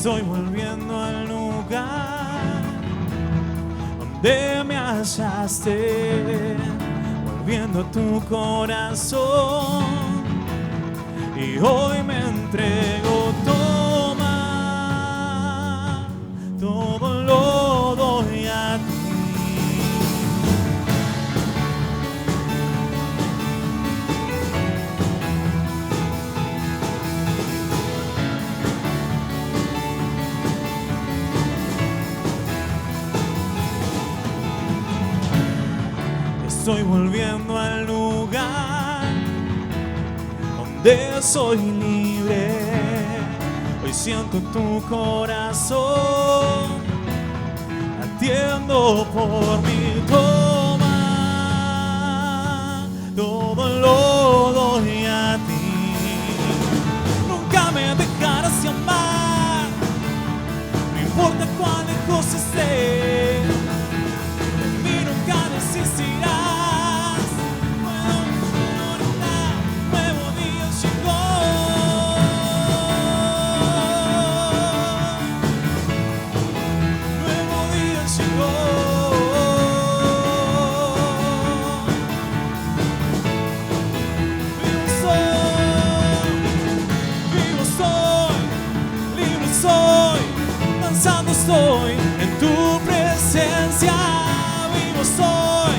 Estoy volviendo al lugar donde me hallaste, volviendo a tu corazón, y hoy me entrego. Toma, todo lo doy a ti. Estoy volviendo al lugar donde soy libre. Hoy siento tu corazón latiendo por mí. Toma, todo lo doy a ti. Nunca me dejarás de amar, no importa cuán lejos esté. De mí nunca desistirás. Estoy en tu presencia, vivo soy,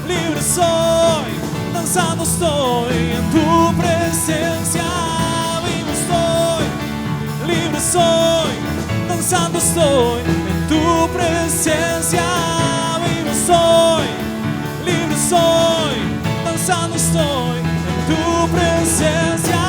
libre soy, danzando estoy en tu presencia, vivo soy, libre soy, danzando estoy en tu presencia, vivo soy, libre soy, danzando estoy en tu presencia.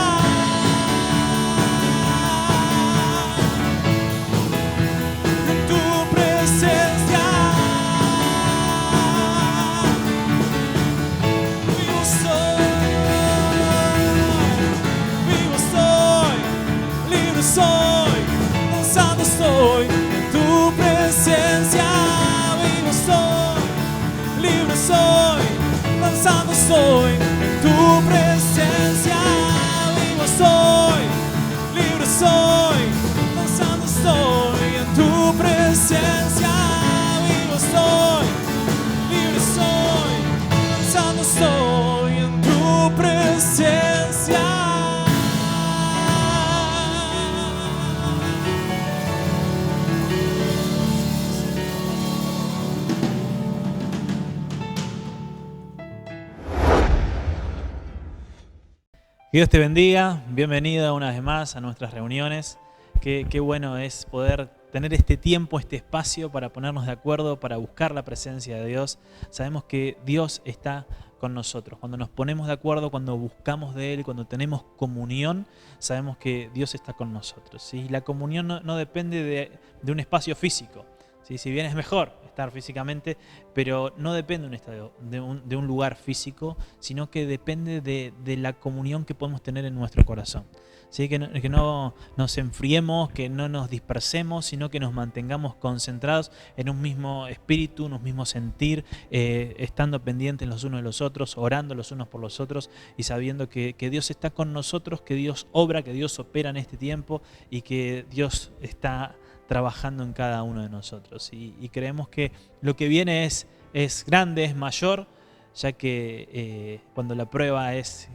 Estoy en tu presencia, vivo soy, libre soy, danzando estoy en tu presencia, vivo soy, libre soy, danzando estoy en tu presencia, vivo soy, libre soy, danzando estoy en tu presencia. Que Dios te bendiga, bienvenida una vez más a nuestras reuniones. Qué bueno es poder tener este tiempo, este espacio para ponernos de acuerdo, para buscar la presencia de Dios. Sabemos que Dios está con nosotros. Cuando nos ponemos de acuerdo, cuando buscamos de Él, cuando tenemos comunión, sabemos que Dios está con nosotros, ¿sí? La comunión no depende de un espacio físico, ¿sí? Si bien es mejor estar físicamente, pero no depende de un lugar físico, sino que depende de la comunión que podemos tener en nuestro corazón. ¿Sí? Que no nos enfriemos, que no nos dispersemos, sino que nos mantengamos concentrados en un mismo espíritu, en un mismo sentir, estando pendientes los unos de los otros, orando los unos por los otros y sabiendo que Dios está con nosotros, que Dios obra, que Dios opera en este tiempo y que Dios está trabajando en cada uno de nosotros. Y creemos que lo que viene es grande, es mayor, ya que cuando la prueba es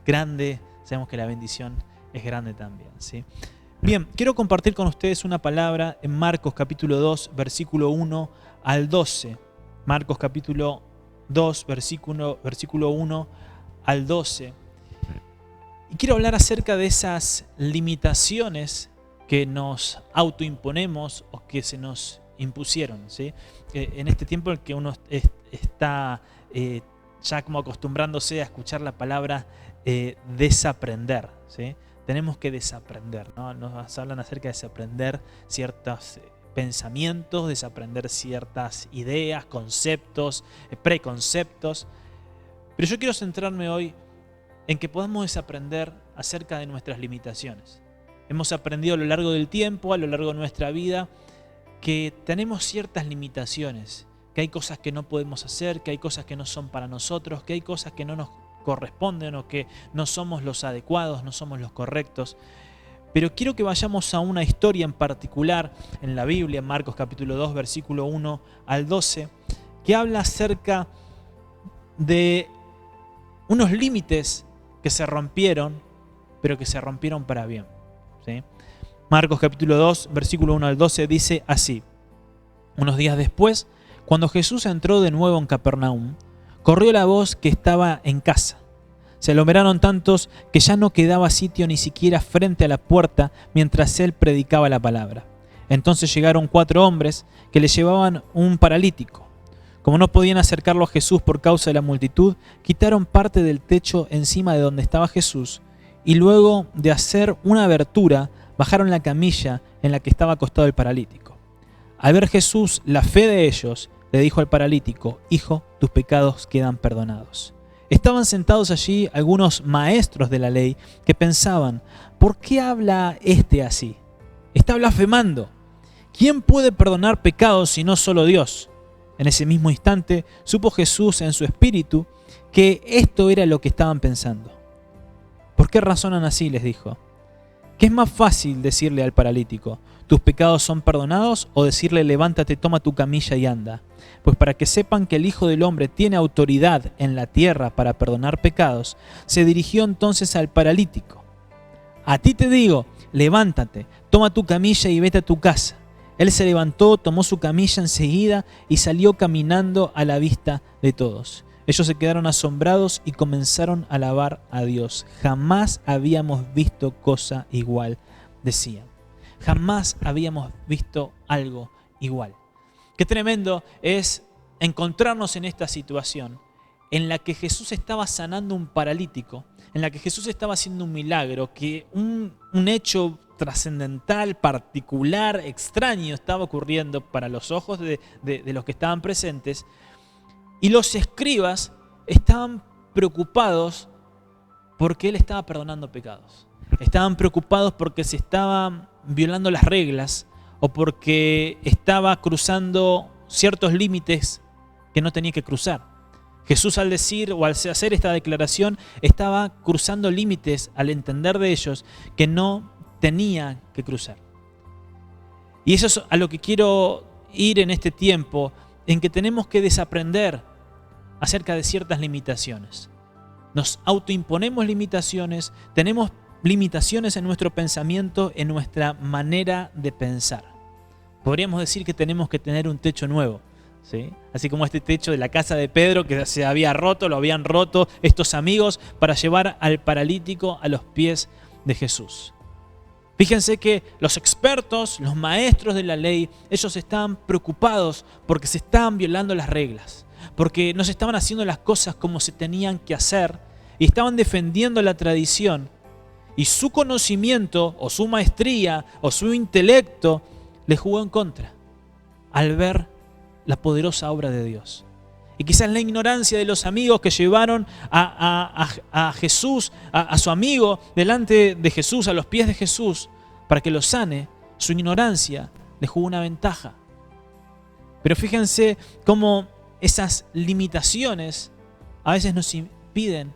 grande, sabemos que la bendición es grande también, ¿sí? Bien, quiero compartir con ustedes una palabra en Marcos capítulo 2, versículo 1 al 12. Marcos capítulo 2, versículo 1 al 12. Y quiero hablar acerca de esas limitaciones que nos autoimponemos o que se nos impusieron, ¿sí? En este tiempo en el que uno está ya como acostumbrándose a escuchar la palabra desaprender, ¿sí? Tenemos que desaprender, ¿no? Nos hablan acerca de desaprender ciertos pensamientos, desaprender ciertas ideas, conceptos, preconceptos. Pero yo quiero centrarme hoy en que podamos desaprender acerca de nuestras limitaciones. Hemos aprendido a lo largo del tiempo, a lo largo de nuestra vida, que tenemos ciertas limitaciones, que hay cosas que no podemos hacer, que hay cosas que no son para nosotros, que hay cosas que no nos corresponden o que no somos los adecuados, no somos los correctos. Pero quiero que vayamos a una historia en particular en la Biblia, en Marcos capítulo 2, versículo 1 al 12, que habla acerca de unos límites que se rompieron, pero que se rompieron para bien, ¿sí? Marcos capítulo 2, versículo 1 al 12 dice así: unos días después, cuando Jesús entró de nuevo en Capernaum, corrió la voz que estaba en casa. Se aglomeraron tantos que ya no quedaba sitio ni siquiera frente a la puerta mientras él predicaba la palabra. Entonces llegaron 4 hombres que le llevaban un paralítico. Como no podían acercarlo a Jesús por causa de la multitud, quitaron parte del techo encima de donde estaba Jesús y luego de hacer una abertura, bajaron la camilla en la que estaba acostado el paralítico. Al ver Jesús la fe de ellos, le dijo al paralítico: «Hijo, tus pecados quedan perdonados». Estaban sentados allí algunos maestros de la ley que pensaban: ¿por qué habla este así? Está blasfemando. ¿Quién puede perdonar pecados si no solo Dios? En ese mismo instante supo Jesús en su espíritu que esto era lo que estaban pensando. ¿Por qué razonan así?, les dijo. ¿Qué es más fácil decirle al paralítico: tus pecados son perdonados, o decirle: levántate, toma tu camilla y anda? Pues para que sepan que el Hijo del Hombre tiene autoridad en la tierra para perdonar pecados, se dirigió entonces al paralítico. A ti te digo, levántate, toma tu camilla y vete a tu casa. Él se levantó, tomó su camilla enseguida y salió caminando a la vista de todos. Ellos se quedaron asombrados y comenzaron a alabar a Dios. Jamás habíamos visto cosa igual, decían. Jamás habíamos visto algo igual. Qué tremendo es encontrarnos en esta situación en la que Jesús estaba sanando un paralítico, en la que Jesús estaba haciendo un milagro, que un hecho trascendental, particular, extraño estaba ocurriendo para los ojos de los que estaban presentes. Y los escribas estaban preocupados porque él estaba perdonando pecados. Estaban preocupados porque se estaban violando las reglas o porque estaba cruzando ciertos límites que no tenía que cruzar. Jesús, al decir o al hacer esta declaración, estaba cruzando límites al entender de ellos que no tenía que cruzar. Y eso es a lo que quiero ir en este tiempo, en que tenemos que desaprender acerca de ciertas limitaciones. Nos autoimponemos limitaciones, tenemos limitaciones en nuestro pensamiento, en nuestra manera de pensar. Podríamos decir que tenemos que tener un techo nuevo, ¿sí? Así como este techo de la casa de Pedro que se había roto, lo habían roto estos amigos para llevar al paralítico a los pies de Jesús. Fíjense que los expertos, los maestros de la ley, ellos estaban preocupados porque se estaban violando las reglas, porque no se estaban haciendo las cosas como se tenían que hacer y estaban defendiendo la tradición. Y su conocimiento o su maestría o su intelecto les jugó en contra al ver la poderosa obra de Dios. Y quizás la ignorancia de los amigos que llevaron a Jesús, a su amigo, delante de Jesús, a los pies de Jesús, para que lo sane, su ignorancia les jugó una ventaja. Pero fíjense cómo esas limitaciones a veces nos impiden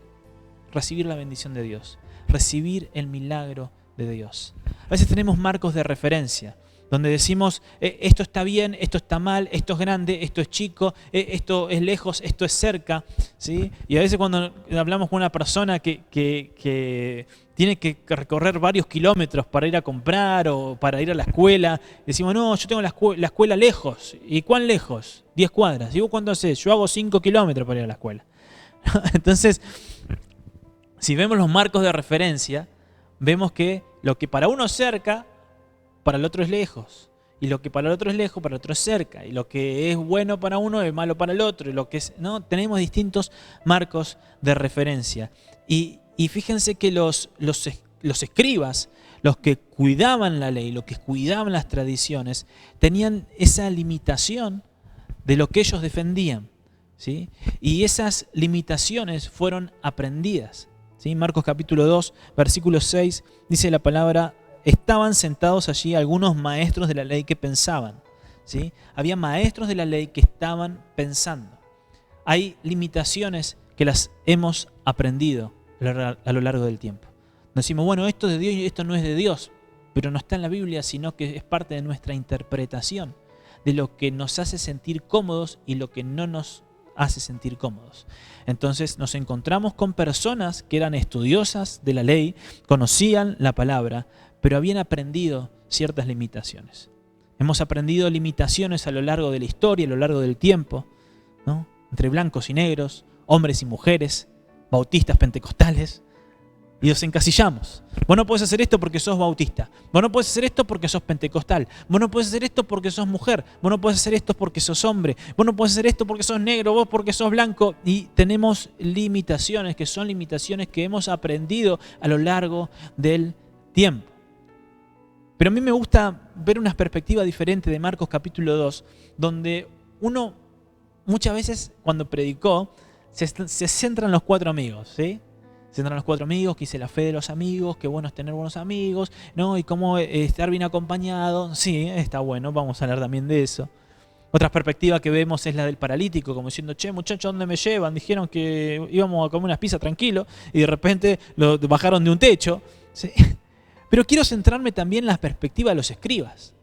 recibir la bendición de Dios, recibir el milagro de Dios. A veces tenemos marcos de referencia, donde decimos, esto está bien, esto está mal, esto es grande, esto es chico, esto es lejos, esto es cerca, ¿sí? Y a veces cuando hablamos con una persona que tiene que recorrer varios kilómetros para ir a comprar o para ir a la escuela, decimos, no, yo tengo la escuela lejos. ¿Y cuán lejos? 10 cuadras. ¿Y vos cuánto haces? Yo hago 5 kilómetros para ir a la escuela. Entonces, si vemos los marcos de referencia, vemos que lo que para uno es cerca, para el otro es lejos. Y lo que para el otro es lejos, para el otro es cerca. Y lo que es bueno para uno es malo para el otro. Y lo que es, ¿no? Tenemos distintos marcos de referencia. Y fíjense que los escribas, los que cuidaban la ley, los que cuidaban las tradiciones, tenían esa limitación de lo que ellos defendían, ¿sí? Y esas limitaciones fueron aprendidas, ¿sí? Marcos capítulo 2, versículo 6, dice la palabra: estaban sentados allí algunos maestros de la ley que pensaban, ¿sí? Había maestros de la ley que estaban pensando. Hay limitaciones que las hemos aprendido a lo largo del tiempo. Decimos, bueno, esto es de Dios y esto no es de Dios. pero no está en la Biblia, sino que es parte de nuestra interpretación, de lo que nos hace sentir cómodos y lo que no nos hace sentir cómodos. Entonces nos encontramos con personas que eran estudiosas de la ley, conocían la palabra, pero habían aprendido ciertas limitaciones. Hemos aprendido limitaciones a lo largo de la historia, a lo largo del tiempo, ¿no? Entre blancos y negros, hombres y mujeres, bautistas, pentecostales, y los encasillamos. Vos no podés hacer esto porque sos bautista. Vos no podés hacer esto porque sos pentecostal. Vos no podés hacer esto porque sos mujer. Vos no podés hacer esto porque sos hombre. Vos no podés hacer esto porque sos negro. Vos porque sos blanco. Y tenemos limitaciones que son limitaciones que hemos aprendido a lo largo del tiempo. Pero a mí me gusta ver una perspectiva diferente de Marcos capítulo 2, donde uno muchas veces cuando predicó se centra en los 4 amigos, ¿sí? Se centran los 4 amigos, que hice la fe de los amigos, qué bueno es tener buenos amigos, ¿no? Y cómo estar bien acompañado. Sí, está bueno, vamos a hablar también de eso. Otra perspectiva que vemos es la del paralítico, como diciendo, che, muchachos, ¿dónde me llevan? Dijeron que íbamos a comer unas pizzas tranquilo y de repente lo bajaron de un techo, ¿sí? Pero quiero centrarme también en la perspectiva de los escribas,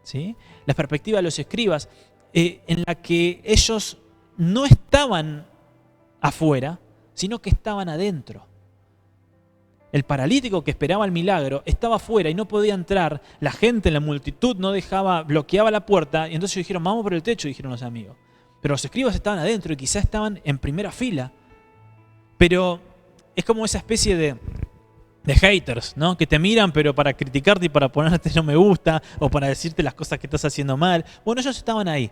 ¿sí? La perspectiva de los escribas, en la que ellos no estaban afuera, sino que estaban adentro. El paralítico que esperaba el milagro estaba afuera y no podía entrar. La gente en la multitud no dejaba, bloqueaba la puerta. Y entonces dijeron, vamos por el techo, dijeron los amigos. Pero los escribas estaban adentro y quizás estaban en primera fila. Pero es como esa especie de haters, ¿no? Que te miran pero para criticarte y para ponerte no me gusta o para decirte las cosas que estás haciendo mal. Bueno, ellos estaban ahí.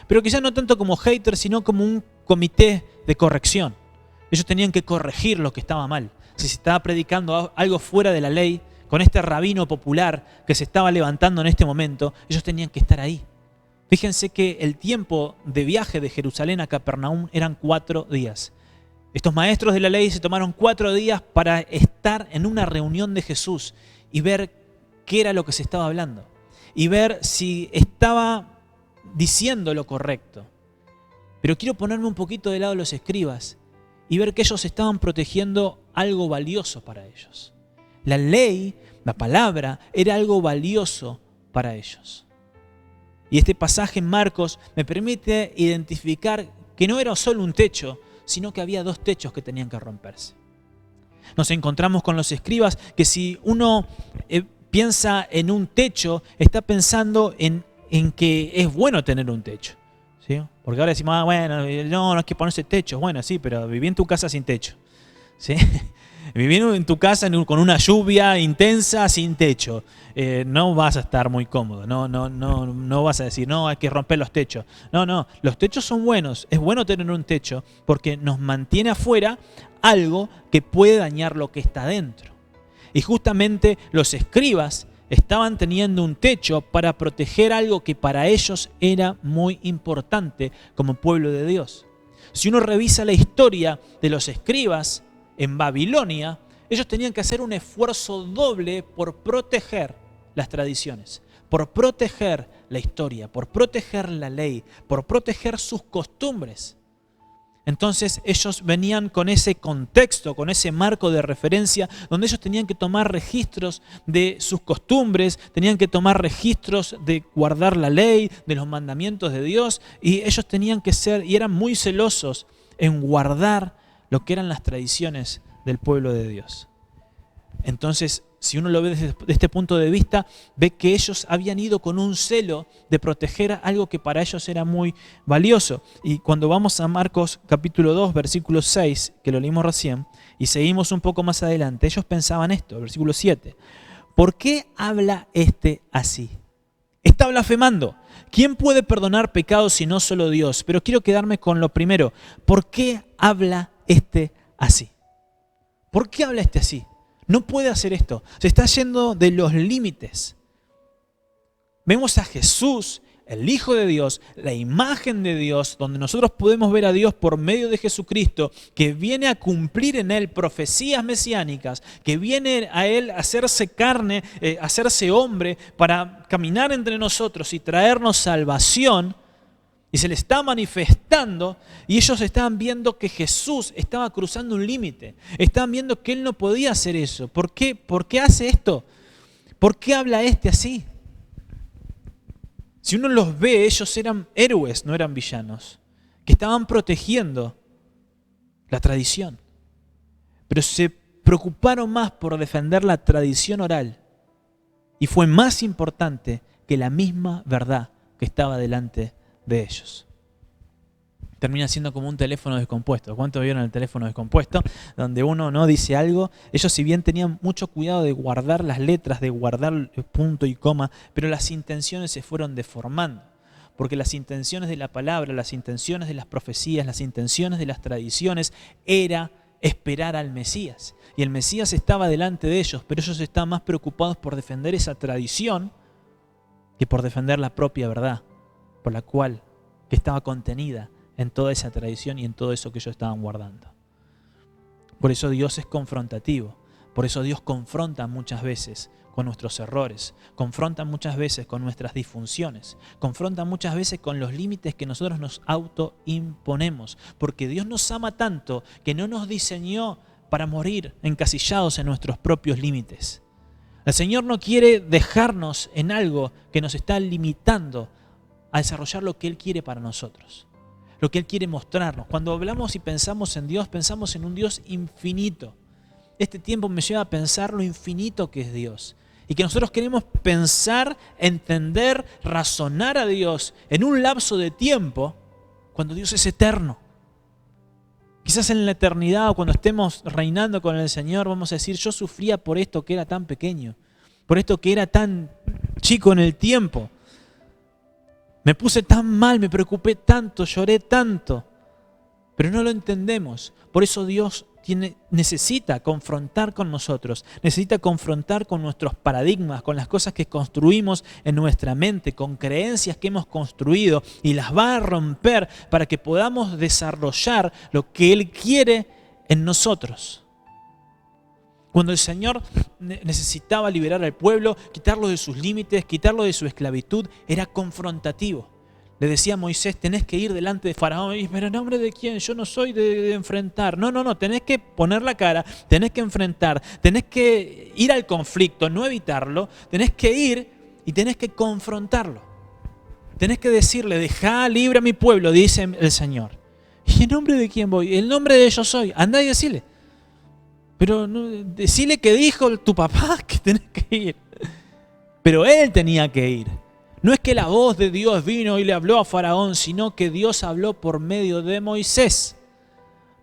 Pero quizás no tanto como haters, sino como un comité de corrección. Ellos tenían que corregir lo que estaba mal. Si se estaba predicando algo fuera de la ley, con este rabino popular que se estaba levantando en este momento, ellos tenían que estar ahí. Fíjense que el tiempo de viaje de Jerusalén a Capernaum eran 4 días. Estos maestros de la ley se tomaron 4 días para estar en una reunión de Jesús y ver qué era lo que se estaba hablando. Y ver si estaba diciendo lo correcto. Pero quiero ponerme un poquito del lado de los escribas y ver que ellos estaban protegiendo algo valioso para ellos. La ley, la palabra, era algo valioso para ellos. Y este pasaje en Marcos me permite identificar que no era solo un techo, sino que había 2 techos que tenían que romperse. Nos encontramos con los escribas que si uno piensa en un techo, está pensando en que es bueno tener un techo. ¿Sí? Porque ahora decimos, bueno, no hay que ponerse techo. Bueno, sí, pero viví en tu casa sin techo. ¿Sí? Viviendo en tu casa con una lluvia intensa sin techo, no vas a estar muy cómodo, no vas a decir, no, hay que romper los techos. No, los techos son buenos, es bueno tener un techo porque nos mantiene afuera algo que puede dañar lo que está dentro. Y justamente los escribas estaban teniendo un techo para proteger algo que para ellos era muy importante como pueblo de Dios. Si uno revisa la historia de los escribas en Babilonia, ellos tenían que hacer un esfuerzo doble por proteger las tradiciones, por proteger la historia, por proteger la ley, por proteger sus costumbres. Entonces ellos venían con ese contexto, con ese marco de referencia, donde ellos tenían que tomar registros de sus costumbres, tenían que tomar registros de guardar la ley, de los mandamientos de Dios, y ellos tenían que ser, y eran muy celosos en guardar lo que eran las tradiciones del pueblo de Dios. Entonces, si uno lo ve desde este punto de vista, ve que ellos habían ido con un celo de proteger algo que para ellos era muy valioso. Y cuando vamos a Marcos capítulo 2, versículo 6, que lo leímos recién, y seguimos un poco más adelante, ellos pensaban esto, versículo 7. ¿Por qué habla este así? Está blasfemando. ¿Quién puede perdonar pecados si no solo Dios? Pero quiero quedarme con lo primero. ¿Por qué habla este así? ¿Por qué habla este así? No puede hacer esto. Se está yendo de los límites. Vemos a Jesús, el Hijo de Dios, la imagen de Dios, donde nosotros podemos ver a Dios por medio de Jesucristo, que viene a cumplir en Él profecías mesiánicas, que viene a Él a hacerse carne, a hacerse hombre, para caminar entre nosotros y traernos salvación. Y se le está manifestando y ellos estaban viendo que Jesús estaba cruzando un límite. Estaban viendo que Él no podía hacer eso. ¿Por qué? ¿Por qué hace esto? ¿Por qué habla este así? Si uno los ve, ellos eran héroes, no eran villanos, que estaban protegiendo la tradición. Pero se preocuparon más por defender la tradición oral y fue más importante que la misma verdad que estaba delante de ellos. Termina siendo como un teléfono descompuesto. ¿Cuántos vieron el teléfono descompuesto? Donde uno no dice algo. Ellos, si bien tenían mucho cuidado de guardar las letras, de guardar el punto y coma, pero las intenciones se fueron deformando. Porque las intenciones de la palabra, las intenciones de las profecías, las intenciones de las tradiciones era esperar al Mesías. Y el Mesías estaba delante de ellos, pero ellos estaban más preocupados por defender esa tradición que por defender la propia verdad, por la cual que estaba contenida en toda esa tradición y en todo eso que ellos estaban guardando. Por eso Dios es confrontativo. Por eso Dios confronta muchas veces con nuestros errores, confronta muchas veces con nuestras disfunciones, confronta muchas veces con los límites que nosotros nos autoimponemos. Porque Dios nos ama tanto que no nos diseñó para morir encasillados en nuestros propios límites. El Señor no quiere dejarnos en algo que nos está limitando a desarrollar lo que Él quiere para nosotros. Lo que Él quiere mostrarnos. Cuando hablamos y pensamos en Dios, pensamos en un Dios infinito. Este tiempo me lleva a pensar lo infinito que es Dios. Y que nosotros queremos pensar, entender, razonar a Dios en un lapso de tiempo cuando Dios es eterno. Quizás en la eternidad o cuando estemos reinando con el Señor vamos a decir, yo sufría por esto que era tan pequeño, por esto que era tan chico en el tiempo. Me puse tan mal, me preocupé tanto, lloré tanto, pero no lo entendemos. Por eso Dios necesita confrontar con nosotros, necesita confrontar con nuestros paradigmas, con las cosas que construimos en nuestra mente, con creencias que hemos construido y las va a romper para que podamos desarrollar lo que Él quiere en nosotros. Cuando el Señor necesitaba liberar al pueblo, quitarlo de sus límites, quitarlo de su esclavitud, era confrontativo. Le decía a Moisés, tenés que ir delante de Faraón. Y, pero ¿en nombre de quién? Yo no soy de enfrentar. No, tenés que poner la cara, tenés que enfrentar, tenés que ir al conflicto, no evitarlo. Tenés que ir y tenés que confrontarlo. Tenés que decirle, dejá libre a mi pueblo, dice el Señor. ¿Y en nombre de quién voy? El nombre de ellos soy. Andá y decile. Pero no, decile que dijo tu papá que tenés que ir. Pero él tenía que ir. No es que la voz de Dios vino y le habló a Faraón, sino que Dios habló por medio de Moisés.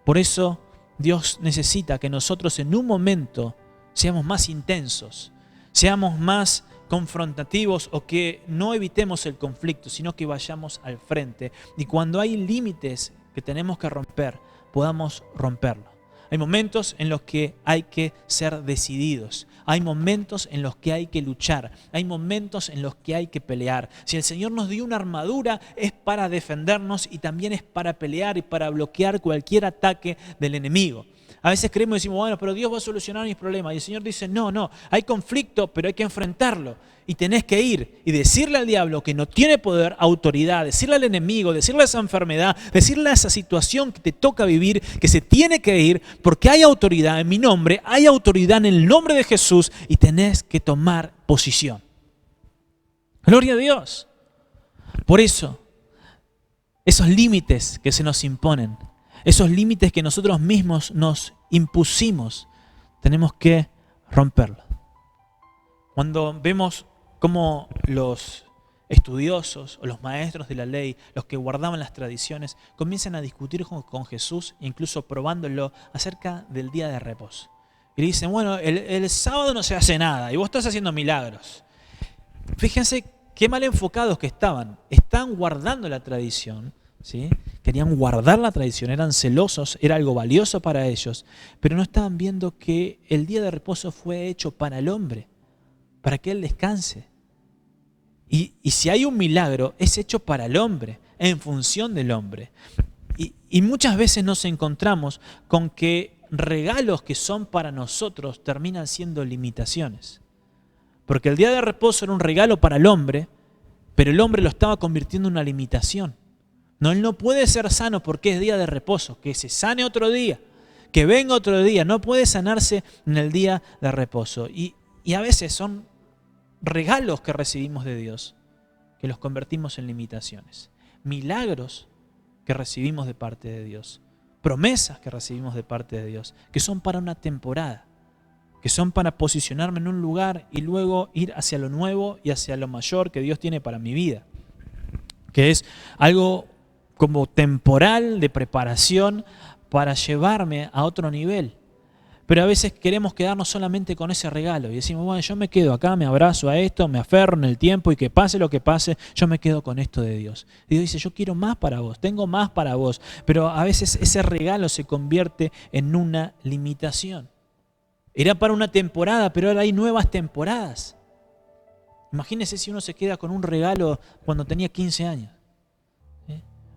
Por eso Dios necesita que nosotros en un momento seamos más intensos, seamos más confrontativos o que no evitemos el conflicto, sino que vayamos al frente. Y cuando hay límites que tenemos que romper, podamos romperlo. Hay momentos en los que hay que ser decididos. Hay momentos en los que hay que luchar. Hay momentos en los que hay que pelear. Si el Señor nos dio una armadura, es para defendernos y también es para pelear y para bloquear cualquier ataque del enemigo. A veces creemos y decimos, bueno, pero Dios va a solucionar mis problemas. Y el Señor dice, no, hay conflicto, pero hay que enfrentarlo. Y tenés que ir y decirle al diablo que no tiene poder, autoridad, decirle al enemigo, decirle a esa enfermedad, decirle a esa situación que te toca vivir, que se tiene que ir, porque hay autoridad en mi nombre, hay autoridad en el nombre de Jesús y tenés que tomar posición. Gloria a Dios. Por eso, esos límites que se nos imponen, esos límites que nosotros mismos nos impusimos, tenemos que romperlos. Cuando vemos cómo los estudiosos o los maestros de la ley, los que guardaban las tradiciones, comienzan a discutir con Jesús, incluso probándolo acerca del día de reposo. Y le dicen, bueno, el sábado no se hace nada y vos estás haciendo milagros. Fíjense qué mal enfocados que estaban. Están guardando la tradición, ¿sí? Querían guardar la tradición, eran celosos, era algo valioso para ellos, pero no estaban viendo que el día de reposo fue hecho para el hombre, para que él descanse. Y si hay un milagro, es hecho para el hombre, en función del hombre. Y muchas veces nos encontramos con que regalos que son para nosotros terminan siendo limitaciones. Porque el día de reposo era un regalo para el hombre, pero el hombre lo estaba convirtiendo en una limitación. No, él no puede ser sano porque es día de reposo, que se sane otro día, que venga otro día, no puede sanarse en el día de reposo. Y a veces son regalos que recibimos de Dios, que los convertimos en limitaciones. Milagros que recibimos de parte de Dios. Promesas que recibimos de parte de Dios, que son para una temporada, que son para posicionarme en un lugar y luego ir hacia lo nuevo y hacia lo mayor que Dios tiene para mi vida. Que es algo como temporal de preparación para llevarme a otro nivel. Pero a veces queremos quedarnos solamente con ese regalo y decimos, bueno, yo me quedo acá, me abrazo a esto, me aferro en el tiempo y que pase lo que pase, yo me quedo con esto de Dios. Y Dios dice, yo quiero más para vos, tengo más para vos. Pero a veces ese regalo se convierte en una limitación. Era para una temporada, pero ahora hay nuevas temporadas. Imagínese si uno se queda con un regalo cuando tenía 15 años.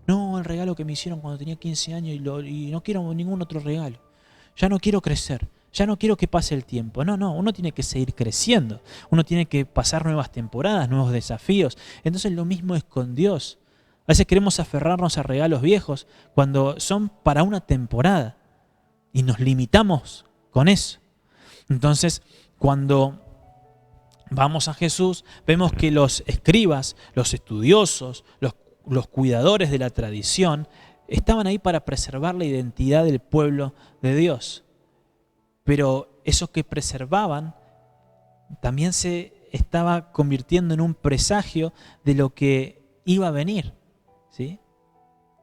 No, el regalo que me hicieron cuando tenía 15 años y no quiero ningún otro regalo. Ya no quiero crecer, ya no quiero que pase el tiempo. No, uno tiene que seguir creciendo. Uno tiene que pasar nuevas temporadas, nuevos desafíos. Entonces lo mismo es con Dios. A veces queremos aferrarnos a regalos viejos cuando son para una temporada y nos limitamos con eso. Entonces, cuando vamos a Jesús, vemos que los escribas, los estudiosos, los cuidadores de la tradición, estaban ahí para preservar la identidad del pueblo de Dios. Pero esos que preservaban también se estaba convirtiendo en un presagio de lo que iba a venir, ¿sí?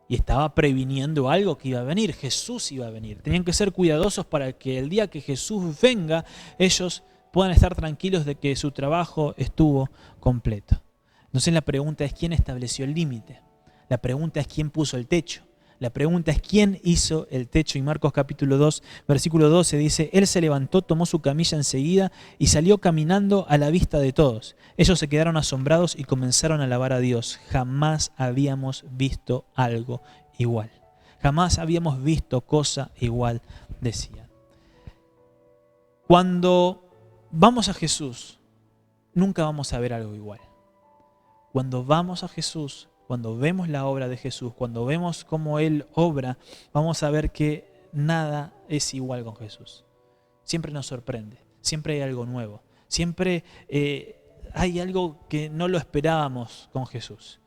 Y estaba previniendo algo que iba a venir. Jesús iba a venir. Tenían que ser cuidadosos para que el día que Jesús venga, ellos puedan estar tranquilos de que su trabajo estuvo completo. Entonces la pregunta es, ¿quién estableció el límite? La pregunta es, ¿quién puso el techo? La pregunta es, ¿quién hizo el techo? Y Marcos capítulo 2, versículo 12 dice, Él se levantó, tomó su camilla enseguida y salió caminando a la vista de todos. Ellos se quedaron asombrados y comenzaron a alabar a Dios. Jamás habíamos visto algo igual. Jamás habíamos visto cosa igual, decían. Cuando vamos a Jesús, nunca vamos a ver algo igual. Cuando vamos a Jesús, cuando vemos la obra de Jesús, cuando vemos cómo Él obra, vamos a ver que nada es igual con Jesús. Siempre nos sorprende, siempre hay algo nuevo, siempre hay algo que no lo esperábamos con Jesús.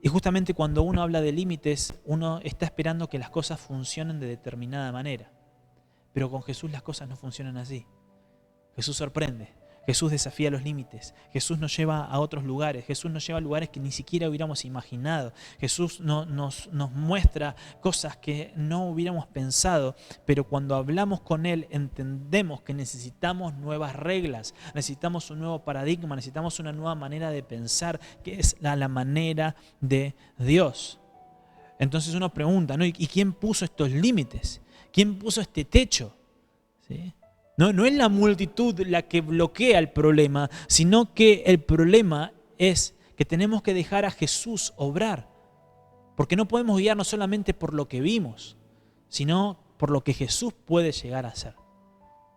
Y justamente cuando uno habla de límites, uno está esperando que las cosas funcionen de determinada manera. Pero con Jesús las cosas no funcionan así. Jesús sorprende. Jesús desafía los límites, Jesús nos lleva a otros lugares, Jesús nos lleva a lugares que ni siquiera hubiéramos imaginado, Jesús nos muestra cosas que no hubiéramos pensado, pero cuando hablamos con Él entendemos que necesitamos nuevas reglas, necesitamos un nuevo paradigma, necesitamos una nueva manera de pensar, que es la manera de Dios. Entonces uno pregunta, ¿no? ¿Y quién puso estos límites? ¿Quién puso este techo? ¿Sí? No es la multitud la que bloquea el problema, sino que el problema es que tenemos que dejar a Jesús obrar. Porque no podemos guiarnos solamente por lo que vimos, sino por lo que Jesús puede llegar a hacer.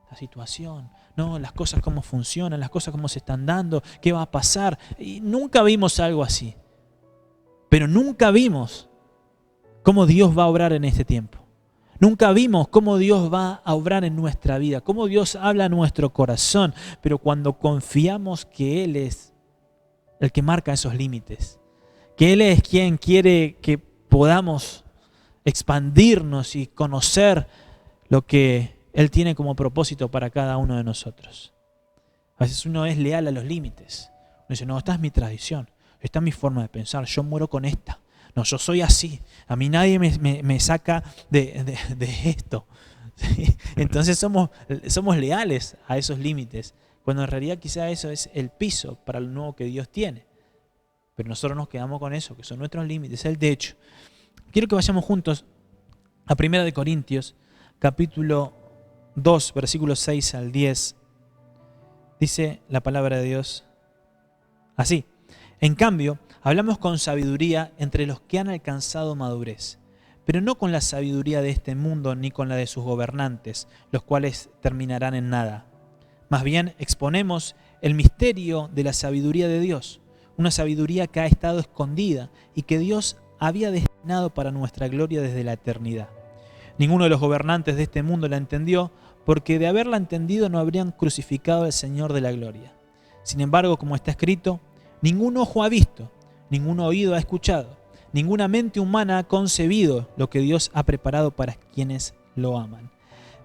La situación, no, las cosas cómo funcionan, las cosas cómo se están dando, qué va a pasar. Y nunca vimos algo así. Pero nunca vimos cómo Dios va a obrar en este tiempo. Nunca vimos cómo Dios va a obrar en nuestra vida, cómo Dios habla a nuestro corazón, pero cuando confiamos que Él es el que marca esos límites, que Él es quien quiere que podamos expandirnos y conocer lo que Él tiene como propósito para cada uno de nosotros. A veces uno es leal a los límites. Uno dice, no, esta es mi tradición, esta es mi forma de pensar, yo muero con esta. No, yo soy así. A mí nadie me saca de esto. ¿Sí? Entonces somos leales a esos límites, cuando en realidad quizá eso es el piso para lo nuevo que Dios tiene. Pero nosotros nos quedamos con eso, que son nuestros límites, el techo. Quiero que vayamos juntos a 1 Corintios, capítulo 2, versículos 6 al 10. Dice la palabra de Dios así. En cambio, hablamos con sabiduría entre los que han alcanzado madurez, pero no con la sabiduría de este mundo ni con la de sus gobernantes, los cuales terminarán en nada. Más bien exponemos el misterio de la sabiduría de Dios, una sabiduría que ha estado escondida y que Dios había destinado para nuestra gloria desde la eternidad. Ninguno de los gobernantes de este mundo la entendió, porque de haberla entendido no habrían crucificado al Señor de la gloria. Sin embargo, como está escrito, ningún ojo ha visto, ningún oído ha escuchado, ninguna mente humana ha concebido lo que Dios ha preparado para quienes lo aman.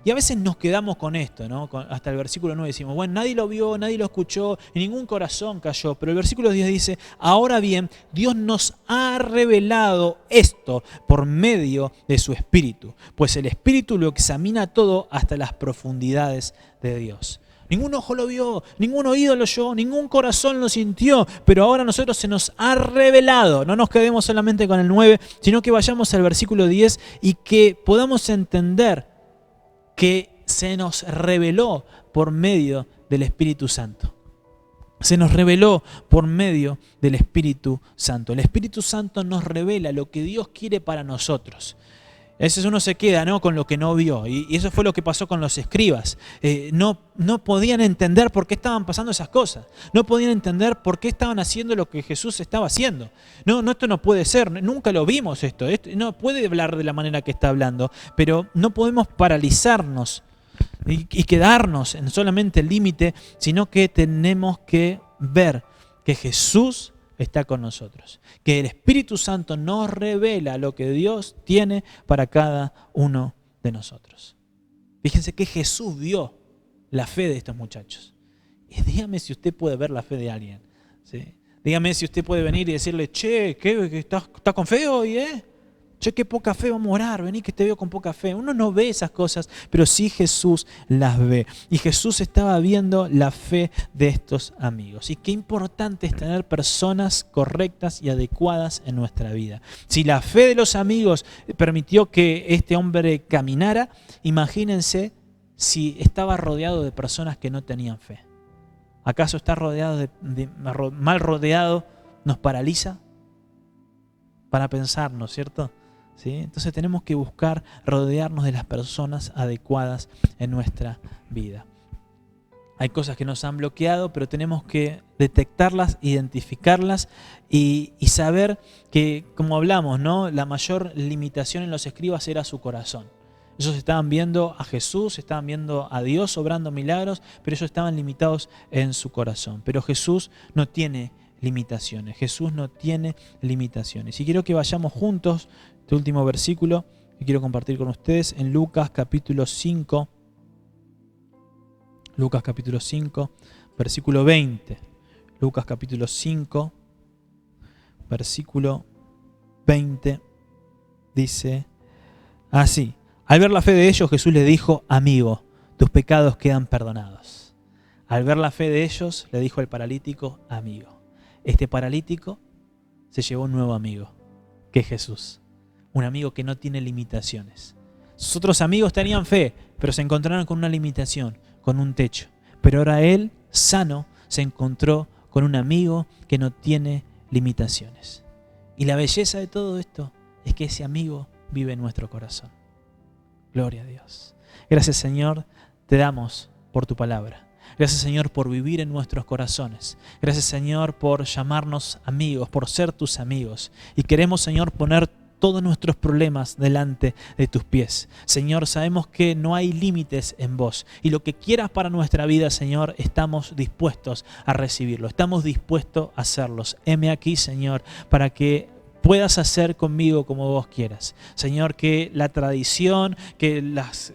Y a veces nos quedamos con esto, ¿no? Hasta el versículo 9 decimos, bueno, nadie lo vio, nadie lo escuchó, y ningún corazón cayó. Pero el versículo 10 dice, ahora bien, Dios nos ha revelado esto por medio de su Espíritu, pues el Espíritu lo examina todo hasta las profundidades de Dios. Ningún ojo lo vio, ningún oído lo oyó, ningún corazón lo sintió, pero ahora a nosotros se nos ha revelado. No nos quedemos solamente con el 9, sino que vayamos al versículo 10 y que podamos entender que se nos reveló por medio del Espíritu Santo. Se nos reveló por medio del Espíritu Santo. El Espíritu Santo nos revela lo que Dios quiere para nosotros. A veces uno se queda, ¿no?, con lo que no vio. Y eso fue lo que pasó con los escribas. No podían entender por qué estaban pasando esas cosas. No podían entender por qué estaban haciendo lo que Jesús estaba haciendo. No, esto no puede ser. Nunca lo vimos esto. No puede hablar de la manera que está hablando. Pero no podemos paralizarnos y quedarnos en solamente el límite, sino que tenemos que ver que Jesús está con nosotros, que el Espíritu Santo nos revela lo que Dios tiene para cada uno de nosotros. Fíjense que Jesús vio la fe de estos muchachos. Y dígame si usted puede ver la fe de alguien, ¿sí? Dígame si usted puede venir y decirle, che, ¿qué estás con fe hoy, Che, qué poca fe, vamos a orar, vení que te veo con poca fe. Uno no ve esas cosas, pero sí Jesús las ve. Y Jesús estaba viendo la fe de estos amigos. Y qué importante es tener personas correctas y adecuadas en nuestra vida. Si la fe de los amigos permitió que este hombre caminara, imagínense si estaba rodeado de personas que no tenían fe. ¿Acaso estar rodeado mal rodeado nos paraliza? Para pensar, ¿no es cierto? ¿Sí? Entonces tenemos que buscar rodearnos de las personas adecuadas en nuestra vida. Hay cosas que nos han bloqueado, pero tenemos que detectarlas, identificarlas y saber que, como hablamos, ¿no?, la mayor limitación en los escribas era su corazón. Ellos estaban viendo a Jesús, estaban viendo a Dios obrando milagros, pero ellos estaban limitados en su corazón. Pero Jesús no tiene limitaciones. Jesús no tiene limitaciones. Y quiero que vayamos juntos, este último versículo que quiero compartir con ustedes, en Lucas capítulo 5. Lucas capítulo 5, versículo 20. Lucas capítulo 5, versículo 20, dice así. Al ver la fe de ellos, Jesús les dijo, amigo, tus pecados quedan perdonados. Al ver la fe de ellos, le dijo al paralítico, amigo. Este paralítico se llevó un nuevo amigo, que es Jesús. Un amigo que no tiene limitaciones. Sus otros amigos tenían fe, pero se encontraron con una limitación, con un techo. Pero ahora él, sano, se encontró con un amigo que no tiene limitaciones. Y la belleza de todo esto es que ese amigo vive en nuestro corazón. Gloria a Dios. Gracias, Señor, te damos por tu palabra. Gracias, Señor, por vivir en nuestros corazones. Gracias, Señor, por llamarnos amigos, por ser tus amigos. Y queremos, Señor, poner todos nuestros problemas delante de tus pies. Señor, sabemos que no hay límites en vos. Y lo que quieras para nuestra vida, Señor, estamos dispuestos a recibirlo. Estamos dispuestos a hacerlos. Heme aquí, Señor, para que puedas hacer conmigo como vos quieras. Señor, que la tradición, que las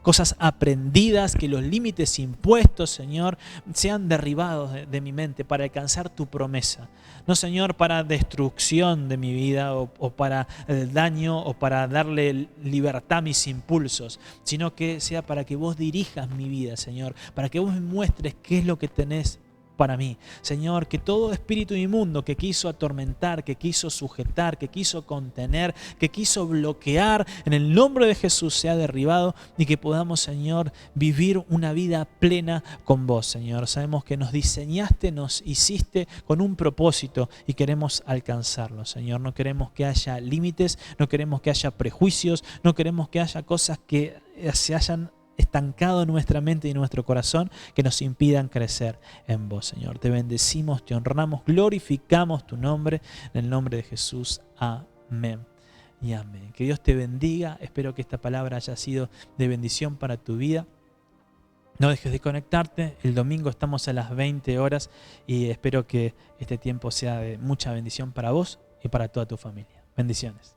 cosas aprendidas, que los límites impuestos, Señor, sean derribados de mi mente para alcanzar tu promesa. No, Señor, para destrucción de mi vida o para daño o para darle libertad a mis impulsos, sino que sea para que vos dirijas mi vida, Señor, para que vos me muestres qué es lo que tenés para mí. Señor, que todo espíritu inmundo que quiso atormentar, que quiso sujetar, que quiso contener, que quiso bloquear, en el nombre de Jesús sea derribado y que podamos, Señor, vivir una vida plena con vos, Señor. Sabemos que nos diseñaste, nos hiciste con un propósito y queremos alcanzarlo, Señor. No queremos que haya límites, no queremos que haya prejuicios, no queremos que haya cosas que se hayan estancado en nuestra mente y en nuestro corazón que nos impidan crecer en vos, Señor. Te bendecimos, te honramos, glorificamos tu nombre, en el nombre de Jesús. Amén y amén. Que Dios te bendiga. Espero que esta palabra haya sido de bendición para tu vida. No dejes de conectarte. El domingo estamos a las 20 horas y espero que este tiempo sea de mucha bendición para vos y para toda tu familia. Bendiciones.